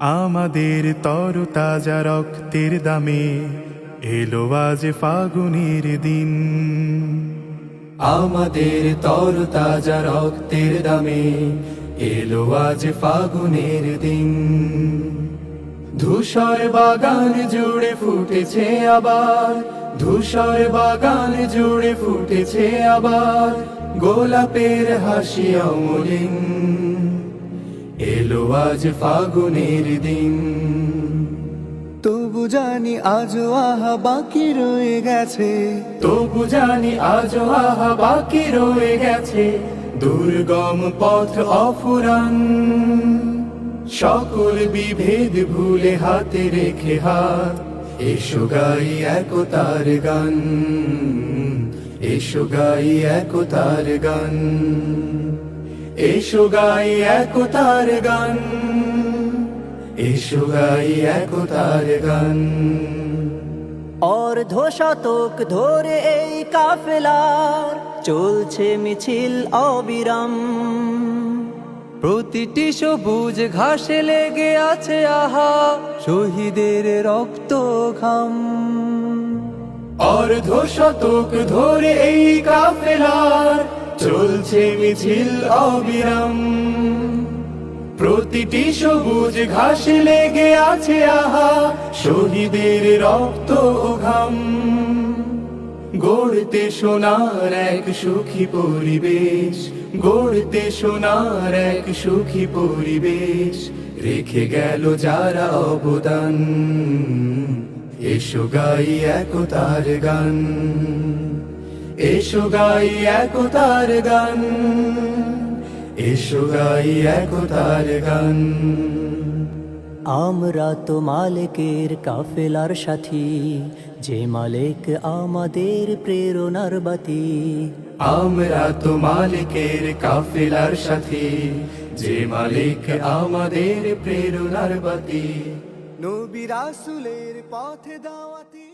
আমাদের তরতাজা রক্তের দামে এলো আজ ফাগুনের দিন। আমাদের তরতাজা রক্তের দামে এলো আজ ফাগুনের দিন। ধূসর বাগান জুড়ে ফুটেছে আবার, ধূসর বাগান জুড়ে ফুটেছে আবার গোলাপের হাসি অমলিন। এলো আজ ফাগুনের দিন। তবু জানি আজও আহা বাকি রয়ে গেছে, তবু জানি আজও আহা বাকি রয়ে গেছে দুর্গম পথ অফুরান। সকল বিভেদ ভুলে হাতে রেখে হাত, এসো গাই একতার গান, এসো গাই একতার গান, এসো গাই একতার গান, এসো গাই একতার গান। অর্ধ শতক ধরে এই কাফেলার চলছে মিছিল অবিরাম। প্রতিটি সবুজ ঘাসে লেগে আছে আহা শহীদের রক্ত ঘাম। অর্ধ শতক ধরে এই কাফেলার চলছে মিছিল অবিরাম। প্রতিটি সবুজ ঘাসে লেগে আছে আহা শহীদের রক্ত ও ঘাম। গড়তে সোনার এক সুখী পরিবেশ, গড়তে সোনার এক সুখী পরিবেশ রেখে গেল যারা অবদান। এসো গাই একতার গান, এসো গাই একতার গান, এসো গাই একতার গান। আমরা তো মালিকের কাফেলার সাথী, যে মালিক আমাদের প্রেরণার বাতি। আমরা তো মালিকের কাফেলার সাথী, যে মালিক আমাদের প্রেরণার বাতি। নবী রাসূলের পথে দাওয়াতি।